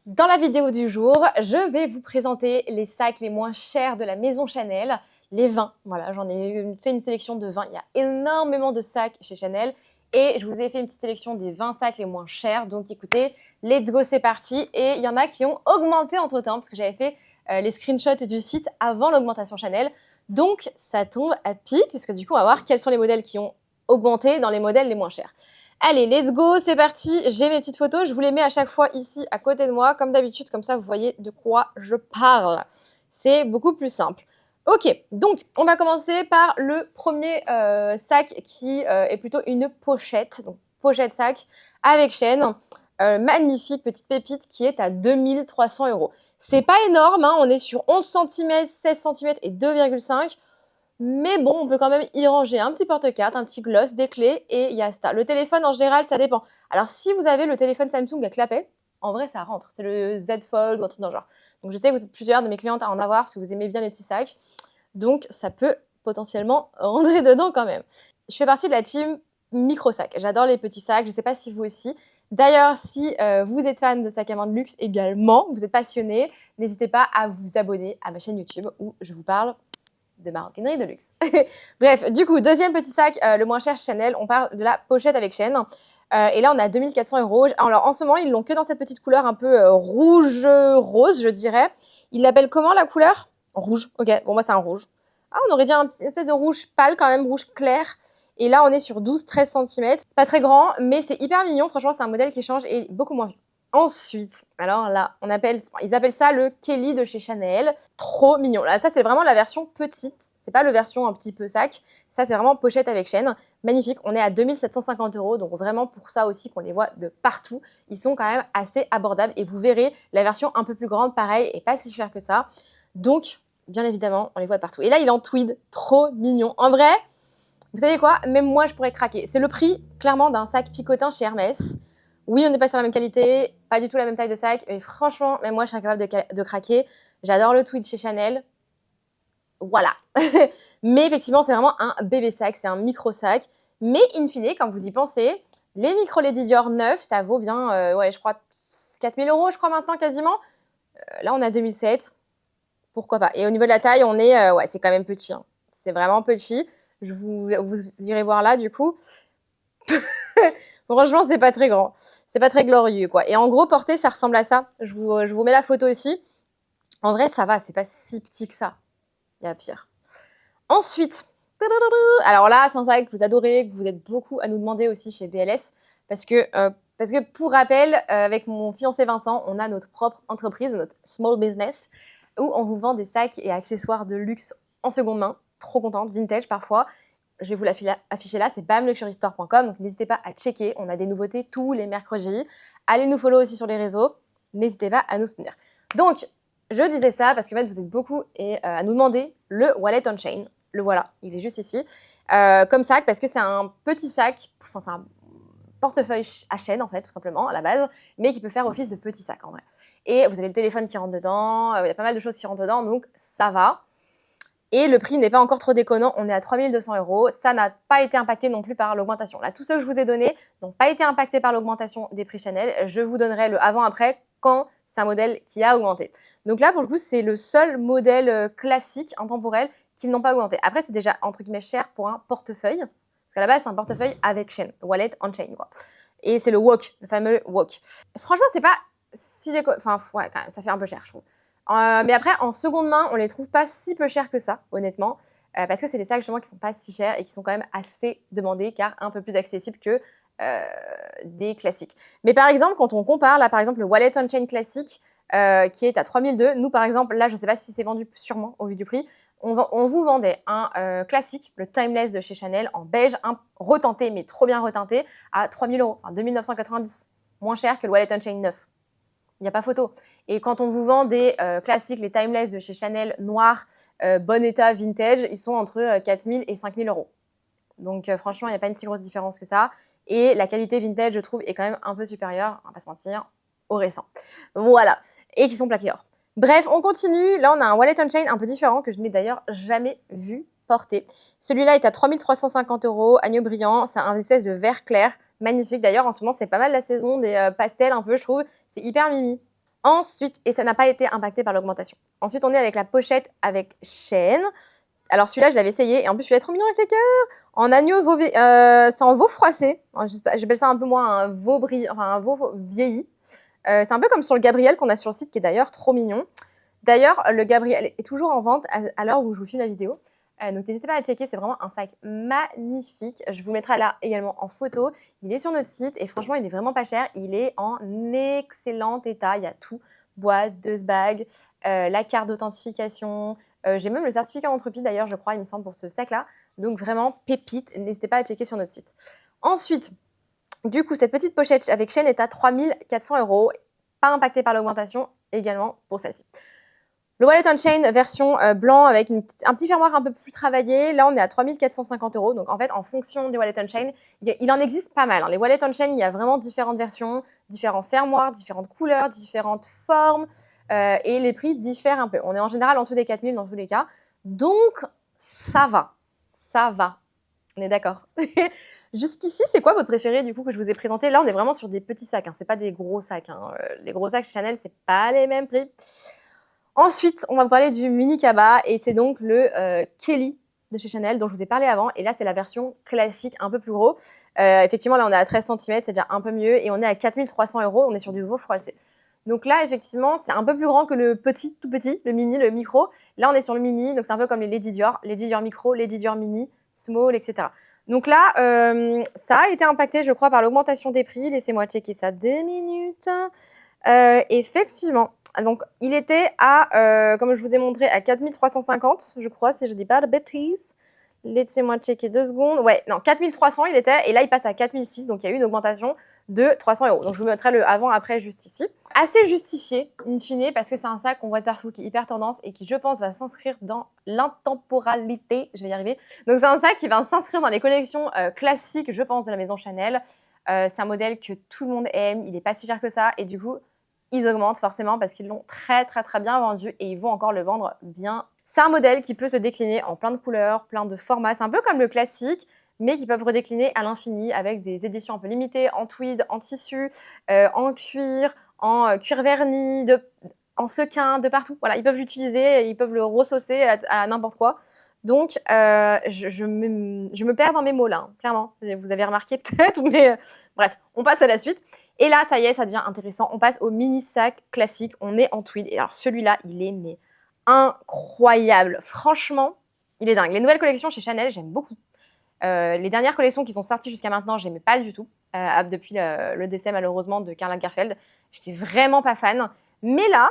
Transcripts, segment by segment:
Dans la vidéo du jour, je vais vous présenter les sacs les moins chers de la maison Chanel, les 20. Voilà, j'en ai fait une sélection de 20. Il y a énormément de sacs chez Chanel et je vous ai fait une petite sélection des 20 sacs les moins chers. Donc écoutez, let's go, c'est parti. Et il y en a qui ont augmenté entre-temps parce que j'avais fait les screenshots du site avant l'augmentation Chanel. Donc ça tombe à pic puisque du coup, on va voir quels sont les modèles qui ont augmenté dans les modèles les moins chers. Allez, let's go, c'est parti. J'ai mes petites photos, je vous les mets à chaque fois ici à côté de moi, comme d'habitude, comme ça vous voyez de quoi je parle. C'est beaucoup plus simple. Ok, donc on va commencer par le premier sac qui est plutôt une pochette, donc pochette sac avec chaîne. Magnifique petite pépite qui est à 2300 €. C'est pas énorme, hein, on est sur 11 cm, 16 cm et 2,5 cm. Mais bon, on peut quand même y ranger un petit porte-carte, un petit gloss, des clés et il y a ça. Le téléphone, en général, ça dépend. Alors, si vous avez le téléphone Samsung à clapet, en vrai, ça rentre. C'est le Z Fold ou un truc dans le genre. Donc, je sais que vous êtes plusieurs de mes clientes à en avoir parce que vous aimez bien les petits sacs. Donc, ça peut potentiellement rentrer dedans quand même. Je fais partie de la team micro-sac. J'adore les petits sacs. Je ne sais pas si vous aussi. D'ailleurs, si vous êtes fan de sacs à main de luxe également, vous êtes passionné, n'hésitez pas à vous abonner à ma chaîne YouTube où je vous parle de maroquinerie de luxe. Bref, du coup, deuxième petit sac, le moins cher Chanel, on parle de la pochette avec chaîne. Et là, on a 2400 €. Alors, en ce moment, ils l'ont que dans cette petite couleur un peu rouge-rose, je dirais. Ils l'appellent comment, la couleur? Rouge. Ok, bon, moi, c'est un rouge. Ah, on aurait dit une espèce de rouge pâle, quand même, rouge clair. Et là, on est sur 12-13 cm. Pas très grand, mais c'est hyper mignon. Franchement, c'est un modèle qui change et beaucoup moins vieux. Ensuite, alors là, ils appellent ça le Kelly de chez Chanel. Trop mignon. Là, ça, c'est vraiment la version petite. C'est pas la version un petit peu sac. Ça, c'est vraiment pochette avec chaîne. Magnifique. On est à 2750 €. Donc, vraiment, pour ça aussi qu'on les voit de partout. Ils sont quand même assez abordables. Et vous verrez, la version un peu plus grande, pareil, et pas si chère que ça. Donc, bien évidemment, on les voit de partout. Et là, il est en tweed. Trop mignon. En vrai, vous savez quoi? Même moi, je pourrais craquer. C'est le prix, clairement, d'un sac picotin chez Hermès. Oui, on n'est pas sur la même qualité, pas du tout la même taille de sac, mais franchement, même moi, je suis incapable de craquer. J'adore le tweed chez Chanel. Voilà. Mais effectivement, c'est vraiment un bébé sac, c'est un micro sac. Mais in fine, quand vous y pensez, les micro Lady Dior neufs, ça vaut bien, ouais, je crois 4000 €, je crois maintenant quasiment. Là, on a 2007. Pourquoi pas? Et au niveau de la taille, on est, ouais, c'est quand même petit, hein. C'est vraiment petit. Vous irez voir là, du coup. Franchement, c'est pas très grand. C'est pas très glorieux, quoi. Et en gros, porté, ça ressemble à ça. Je vous mets la photo ici. En vrai, ça va. C'est pas si petit que ça. Il y a pire. Ensuite, alors là, c'est un sac que vous adorez, que vous êtes beaucoup à nous demander aussi chez BLS. Parce que pour rappel, avec mon fiancé Vincent, on a notre propre entreprise, notre small business, où on vous vend des sacs et accessoires de luxe en seconde main. Trop contente, vintage parfois. Je vais vous l'afficher là, c'est bamluxurystore.com. Donc n'hésitez pas à checker. On a des nouveautés tous les mercredis. Allez nous follow aussi sur les réseaux. N'hésitez pas à nous soutenir. Donc, je disais ça parce que en fait, vous êtes beaucoup à nous demander le wallet on chain. Le voilà, il est juste ici. Comme sac, parce que c'est un petit sac, enfin, c'est un portefeuille à chaîne, en fait, tout simplement, à la base, mais qui peut faire office de petit sac, en vrai. Et vous avez le téléphone qui rentre dedans, il y a pas mal de choses qui rentrent dedans, donc ça va. Et le prix n'est pas encore trop déconnant, on est à 3200 €. Ça n'a pas été impacté non plus par l'augmentation. Là, tous ceux que je vous ai donnés n'ont pas été impactés par l'augmentation des prix Chanel. Je vous donnerai le avant-après quand c'est un modèle qui a augmenté. Donc là, pour le coup, c'est le seul modèle classique, intemporel, qui n'ont pas augmenté. Après, c'est déjà, entre guillemets, cher pour un portefeuille. Parce qu'à la base, c'est un portefeuille avec chaîne, wallet on chain, quoi. Et c'est le Wok, le fameux Wok. Franchement, c'est pas si enfin, ouais, quand même, ça fait un peu cher, je trouve. Mais après, en seconde main, on les trouve pas si peu chers que ça, honnêtement, parce que c'est des sacs justement qui sont pas si chers et qui sont quand même assez demandés, car un peu plus accessibles que des classiques. Mais par exemple, quand on compare, là par exemple, le Wallet on Chain classique, qui est à 3002, nous par exemple, là je sais pas si c'est vendu sûrement au vu du prix, on vous vendait un classique, le Timeless de chez Chanel, en beige, un retinté, mais trop bien retinté, à 3000 €, enfin 2990, moins cher que le Wallet on Chain neuf. Il n'y a pas photo. Et quand on vous vend des classiques, les Timeless de chez Chanel, noirs, bon état, vintage, ils sont entre 4000 et 5000 €. Donc franchement, il n'y a pas une si grosse différence que ça. Et la qualité vintage, je trouve, est quand même un peu supérieure, on va pas se mentir, au récent. Voilà. Et qui sont plaqués or. Bref, on continue. Là, on a un wallet on chain un peu différent que je n'ai d'ailleurs jamais vu porter. Celui-là est à 3350 €, agneau brillant. C'est un espèce de vert clair. Magnifique. D'ailleurs, en ce moment, c'est pas mal la saison des pastels un peu, je trouve. C'est hyper mimi. Ensuite, et ça n'a pas été impacté par l'augmentation. Ensuite, on est avec la pochette avec chaîne. Alors celui-là, je l'avais essayé et en plus celui-là est trop mignon avec les cœurs. En agneau veau, c'est en veau froissé. J'appelle ça un peu moins un veau brillant, enfin un veau vieilli. C'est un peu comme sur le Gabriel qu'on a sur le site qui est d'ailleurs trop mignon. D'ailleurs, le Gabriel est toujours en vente à l'heure où je vous filme la vidéo. Donc n'hésitez pas à checker, c'est vraiment un sac magnifique. Je vous mettrai là également en photo. Il est sur notre site et franchement, il est vraiment pas cher. Il est en excellent état. Il y a tout, boîte, 2 bagues, la carte d'authentification. J'ai même le certificat d'entreprise d'ailleurs, je crois, il me semble, pour ce sac-là. Donc vraiment pépite. N'hésitez pas à checker sur notre site. Ensuite, du coup, cette petite pochette avec chaîne est à 3 400 €. Pas impactée par l'augmentation également pour celle-ci. Le Wallet on Chain version blanc avec un petit fermoir un peu plus travaillé. Là, on est à 3 450 €. Donc, en fait, en fonction des Wallet on Chain, il en existe pas mal. Hein. Les Wallet on Chain, il y a vraiment différentes versions, différents fermoirs, différentes couleurs, différentes formes. Et les prix diffèrent un peu. On est en général en dessous des 4 000 dans tous les cas. Donc, ça va. Ça va. On est d'accord. Jusqu'ici, c'est quoi votre préféré du coup que je vous ai présenté? Là, on est vraiment sur des petits sacs. Hein. C'est pas des gros sacs. Hein. Les gros sacs chez Chanel, c'est pas les mêmes prix. Ensuite, on va vous parler du mini cabas et c'est donc le Kelly de chez Chanel dont je vous ai parlé avant. Et là, c'est la version classique, un peu plus gros. Effectivement, là, on est à 13 cm, c'est déjà un peu mieux. Et on est à 4 300 €. On est sur du veau froissé. Donc là, effectivement, c'est un peu plus grand que le petit, tout petit, le mini, le micro. Là, on est sur le mini, donc c'est un peu comme les Lady Dior micro, Lady Dior mini, small, etc. Donc là, ça a été impacté, je crois, par l'augmentation des prix. Laissez-moi checker ça 2 minutes. Effectivement, donc il était à, comme je vous ai montré, à 4 350, je crois, si je dis pas de bêtises. Laissez-moi checker 2 secondes. Ouais, non, 4 300 il était, et là il passe à 4 600, donc il y a eu une augmentation de 300 €. Donc je vous mettrai le avant-après juste ici. Assez justifié, in fine, parce que c'est un sac qu'on voit de partout, qui est hyper tendance et qui, je pense, va s'inscrire dans l'intemporalité. Je vais y arriver. Donc c'est un sac qui va s'inscrire dans les collections classiques, je pense, de la maison Chanel. C'est un modèle que tout le monde aime, il n'est pas si cher que ça, et du coup, ils augmentent forcément parce qu'ils l'ont très bien vendu et ils vont encore le vendre bien. C'est un modèle qui peut se décliner en plein de couleurs, plein de formats. C'est un peu comme le classique, mais qui peuvent redécliner à l'infini avec des éditions un peu limitées en tweed, en tissu, en cuir, en cuir verni, en sequin, de partout. Voilà, ils peuvent l'utiliser, ils peuvent le ressaucer à n'importe quoi. Donc, je me perds dans mes mots là, hein, clairement. Vous avez remarqué peut-être, mais bref, on passe à la suite. Et là, ça y est, ça devient intéressant. On passe au mini sac classique. On est en tweed. Et alors, celui-là, il est mais incroyable. Franchement, il est dingue. Les nouvelles collections chez Chanel, j'aime beaucoup. Les dernières collections qui sont sorties jusqu'à maintenant, j'aimais pas du tout. Depuis le décès, malheureusement, de Karl Lagerfeld. J'étais vraiment pas fan. Mais là,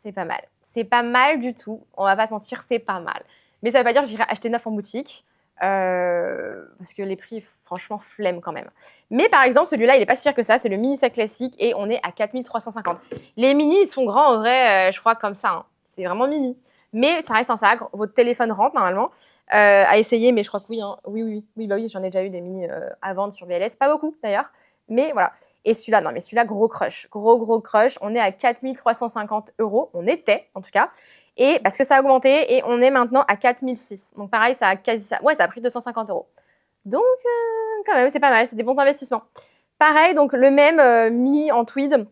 c'est pas mal. C'est pas mal du tout. On va pas se mentir, c'est pas mal. Mais ça veut pas dire que j'irai acheter neuf en boutique. Parce que les prix, franchement, flemme quand même. Mais par exemple, celui-là, il est pas si cher que ça. C'est le mini sac classique et on est à 4 350. Les mini, ils sont grands en vrai, je crois, comme ça. Hein. C'est vraiment mini. Mais ça reste un sac. Votre téléphone rentre normalement. À essayer, mais je crois que oui. Hein. Oui, bah oui, j'en ai déjà eu des mini à vendre sur VLS. Pas beaucoup d'ailleurs. Mais voilà. Et celui-là, non, mais celui-là, gros crush. Gros crush. On est à 4 350 €. On était, en tout cas. Et parce que ça a augmenté et on est maintenant à 4 600. Donc pareil, ça a pris 250 €. Donc quand même, c'est pas mal, c'est des bons investissements. Pareil, donc le même mini en tweed,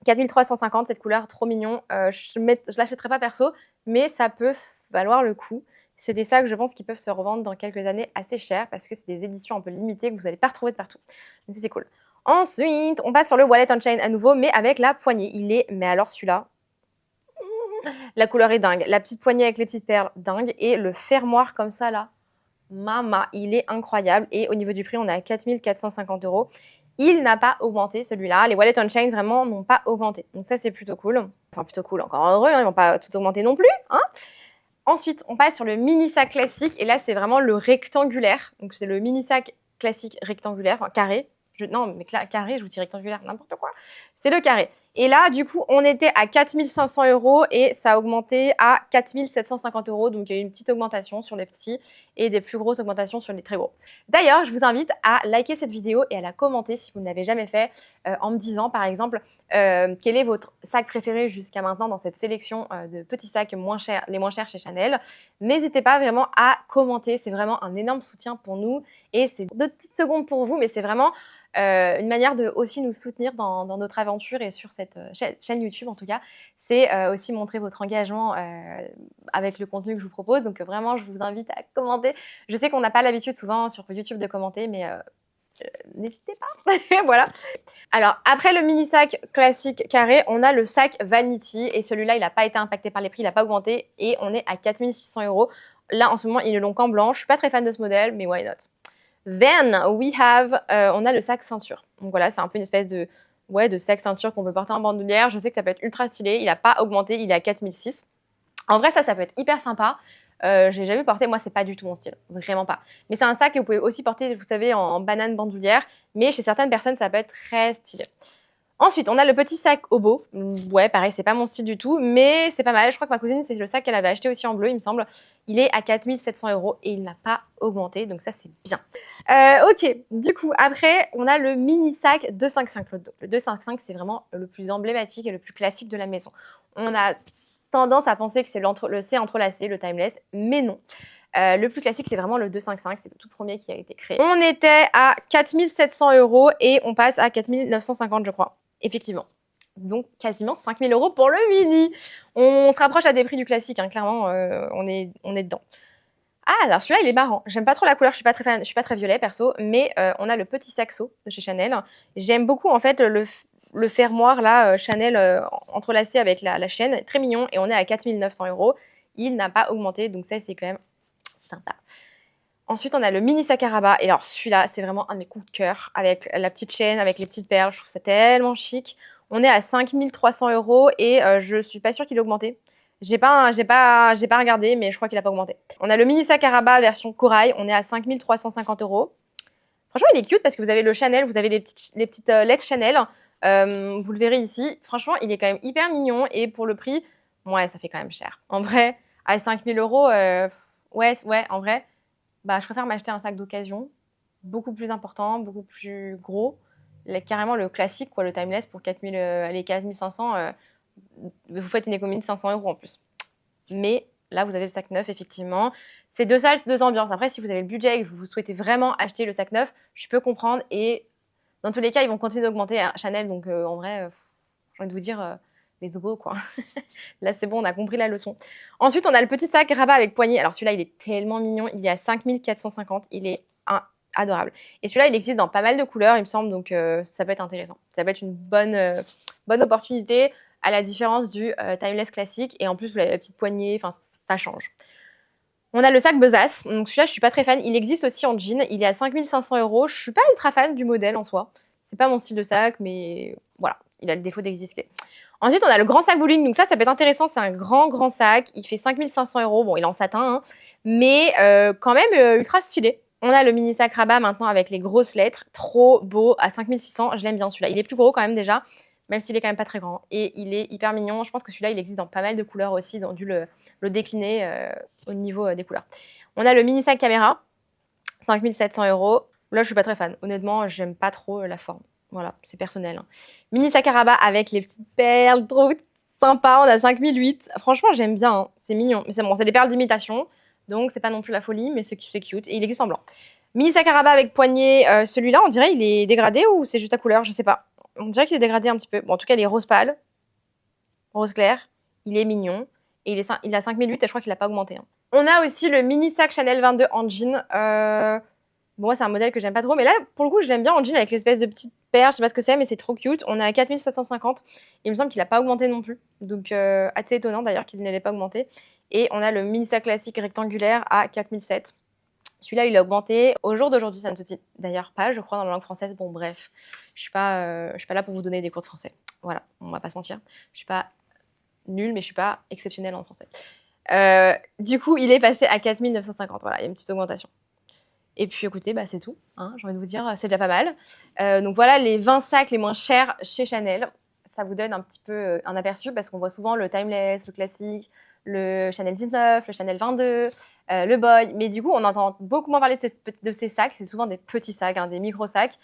4 350, cette couleur, trop mignon. Je l'achèterai pas perso, mais ça peut valoir le coup. C'est des sacs, je pense, qui peuvent se revendre dans quelques années assez cher parce que c'est des éditions un peu limitées que vous n'allez pas retrouver de partout. Donc c'est cool. Ensuite, on passe sur le Wallet on Chain à nouveau, mais avec la poignée. Mais alors celui-là, la couleur est dingue. La petite poignée avec les petites perles, dingue. Et le fermoir comme ça, là, mama, il est incroyable. Et au niveau du prix, on est à 4 450 €. Il n'a pas augmenté, celui-là. Les Wallet on Chain, vraiment, n'ont pas augmenté. Donc ça, c'est plutôt cool. Enfin, plutôt cool, encore heureux. Hein, ils n'ont pas tout augmenté non plus. Hein. Ensuite, on passe sur le mini sac classique. Et là, c'est vraiment le rectangulaire. Donc, c'est le mini sac classique rectangulaire, enfin carré. Non, mais carré, je vous dis rectangulaire, n'importe quoi. C'est le carré. Et là, du coup, on était à 4 500 € et ça a augmenté à 4 750 €. Donc, il y a eu une petite augmentation sur les petits et des plus grosses augmentations sur les très gros. D'ailleurs, je vous invite à liker cette vidéo et à la commenter si vous ne l'avez jamais fait en me disant, par exemple, quel est votre sac préféré jusqu'à maintenant dans cette sélection de petits sacs moins chers, les moins chers chez Chanel. N'hésitez pas vraiment à commenter. C'est vraiment un énorme soutien pour nous et c'est 2 petites secondes pour vous, mais c'est vraiment Une manière de aussi nous soutenir dans notre aventure et sur cette chaîne YouTube en tout cas, c'est aussi montrer votre engagement avec le contenu que je vous propose. Donc vraiment, je vous invite à commenter. Je sais qu'on n'a pas l'habitude souvent sur YouTube de commenter, mais n'hésitez pas. Voilà. Alors, après le mini sac classique carré, on a le sac Vanity. Et celui-là, il n'a pas été impacté par les prix, il n'a pas augmenté. Et on est à 4 600 €. Là, en ce moment, ils le l'ont en blanc. Je ne suis pas très fan de ce modèle, mais why not? Then, on a le sac ceinture. Donc voilà, c'est un peu une espèce de sac ceinture qu'on peut porter en bandoulière. Je sais que ça peut être ultra stylé. Il n'a pas augmenté, il est à 4 600. En vrai, ça peut être hyper sympa. J'ai jamais porté, moi c'est pas du tout mon style, vraiment pas. Mais c'est un sac que vous pouvez aussi porter, vous savez, en banane bandoulière, mais chez certaines personnes ça peut être très stylé. Ensuite, on a le petit sac Obo. Ouais, pareil, c'est pas mon style du tout, mais c'est pas mal. Je crois que ma cousine, c'est le sac qu'elle avait acheté aussi en bleu, il me semble. Il est à 4 700 € et il n'a pas augmenté, donc ça c'est bien. Ok, du coup, après, on a le mini sac 255. Le 255, c'est vraiment le plus emblématique et le plus classique de la maison. On a tendance à penser que c'est le C entrelacé, le timeless, mais non. Le plus classique, c'est vraiment le 255, c'est le tout premier qui a été créé. On était à 4 700 € et on passe à 4 950, je crois. Effectivement. Donc quasiment 5 000 € pour le mini. On se rapproche à des prix du classique, hein, clairement, on est dedans. Ah, alors celui-là, il est marrant. J'aime pas trop la couleur, je suis pas très fan, je suis pas très violet perso, mais on a le petit saxo de chez Chanel. J'aime beaucoup en fait le fermoir là, Chanel entrelacé avec la chaîne, très mignon, et on est à 4 900 €. Il n'a pas augmenté, donc ça c'est quand même sympa. Ensuite, on a le mini sac à rabat. Et alors, celui-là, c'est vraiment un de mes coups de cœur. Avec la petite chaîne, avec les petites perles. Je trouve ça tellement chic. On est à 5 300 € et je suis pas sûre qu'il ait augmenté. J'ai pas regardé, mais je crois qu'il a pas augmenté. On a le mini sac à rabat version corail. On est à 5 350 €. Franchement, il est cute parce que vous avez le Chanel, vous avez les petites lettres Chanel. Vous le verrez ici. Franchement, il est quand même hyper mignon. Et pour le prix, ouais, ça fait quand même cher. En vrai, à 5 000 €, ouais, en vrai, bah, je préfère m'acheter un sac d'occasion, beaucoup plus important, beaucoup plus gros. Carrément le classique, quoi, le timeless pour 4 500, vous faites une économie de 500 € en plus. Mais là, vous avez le sac neuf, effectivement. C'est deux salles, c'est deux ambiances. Après, si vous avez le budget et que vous souhaitez vraiment acheter le sac neuf, je peux comprendre. Et dans tous les cas, ils vont continuer d'augmenter à Chanel. Donc, en vrai, j'ai envie de vous dire, let's go, quoi. Là, c'est bon, on a compris la leçon. Ensuite, on a le petit sac rabat avec poignée. Alors, celui-là, il est tellement mignon. Il est à 5 450. Il est adorable. Et celui-là, il existe dans pas mal de couleurs, il me semble. Donc, ça peut être intéressant. Ça peut être une bonne opportunité à la différence du timeless classique. Et en plus, vous avez la petite poignée. Enfin, ça change. On a le sac Besace. Donc, celui-là, je suis pas très fan. Il existe aussi en jean. Il est à 5 500 €. Je suis pas ultra fan du modèle en soi. C'est pas mon style de sac, mais voilà. Il a le défaut d'exister. Ensuite, on a le grand sac bowling. Donc ça peut être intéressant. C'est un grand sac. Il fait 5 500 €. Bon, il est en satin, hein, mais quand même ultra stylé. On a le mini sac rabat maintenant avec les grosses lettres. Trop beau, à 5 600. Je l'aime bien celui-là. Il est plus gros quand même déjà, même s'il est quand même pas très grand. Et il est hyper mignon. Je pense que celui-là, il existe dans pas mal de couleurs aussi. Ils ont dû le décliner au niveau des couleurs. On a le mini sac caméra. 5 700 €. Là, je suis pas très fan. Honnêtement, j'aime pas trop la forme. Voilà, c'est personnel, hein. Mini sac à rabat avec les petites perles, trop sympa. On a 5008. Franchement, j'aime bien, hein. C'est mignon. Mais c'est bon, c'est des perles d'imitation. Donc, c'est pas non plus la folie, mais c'est cute. Et il existe en blanc. Mini sac à rabat avec poignée. Celui-là, on dirait il est dégradé ou c'est juste la couleur? Je sais pas. On dirait qu'il est dégradé un petit peu. Bon, en tout cas, il est rose pâle. Rose clair. Il est mignon. Et il a 5008 et je crois qu'il a pas augmenté, hein. On a aussi le mini sac Chanel 22 en jean. Bon, moi, c'est un modèle que j'aime pas trop. Mais là, pour le coup, je l'aime bien en jean avec l'espèce de petite perle. Je sais pas ce que c'est, mais c'est trop cute. On est à 4 750. Il me semble qu'il a pas augmenté non plus. Donc, assez étonnant d'ailleurs qu'il n'allait pas augmenter. Et on a le mini sac classique rectangulaire à 4007. Celui-là, il a augmenté. Au jour d'aujourd'hui, ça ne se dit d'ailleurs pas, je crois, dans la langue française. Bon, bref, je suis pas là pour vous donner des cours de français. Voilà, on va pas se mentir. Je suis pas nulle, mais je suis pas exceptionnelle en français. Du coup, il est passé à 4 950. Voilà, il y a une petite augmentation. Et puis, écoutez, bah, c'est tout, hein, j'ai envie de vous dire, c'est déjà pas mal. Donc voilà, les 20 sacs les moins chers chez Chanel. Ça vous donne un petit peu un aperçu parce qu'on voit souvent le timeless, le classique, le Chanel 19, le Chanel 22, le boy. Mais du coup, on entend beaucoup moins parler de ces sacs. C'est souvent des petits sacs, hein, des micro-sacs.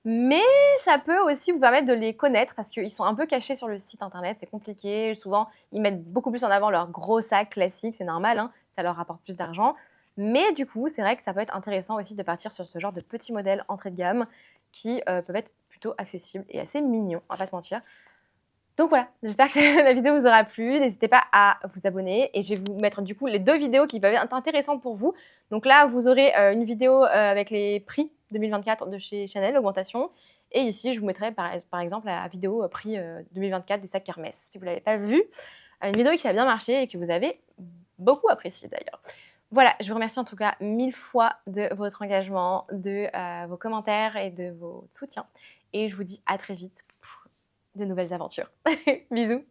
Mais ça peut aussi vous permettre de les connaître parce qu'ils sont un peu cachés sur le site internet. C'est compliqué. Souvent, ils mettent beaucoup plus en avant leurs gros sacs classiques. C'est normal, hein, ça leur rapporte plus d'argent. Mais du coup, c'est vrai que ça peut être intéressant aussi de partir sur ce genre de petits modèles entrée de gamme qui peuvent être plutôt accessibles et assez mignons, on va pas se mentir. Donc voilà, j'espère que la vidéo vous aura plu. N'hésitez pas à vous abonner et je vais vous mettre du coup les 2 vidéos qui peuvent être intéressantes pour vous. Donc là, vous aurez une vidéo avec les prix 2024 de chez Chanel, augmentation. Et ici, je vous mettrai par exemple la vidéo prix 2024 des sacs Hermès. Si vous ne l'avez pas vue, une vidéo qui a bien marché et que vous avez beaucoup appréciée d'ailleurs. Voilà, je vous remercie en tout cas 1000 fois de votre engagement, de vos commentaires et de votre soutien. Et je vous dis à très vite pour de nouvelles aventures. Bisous!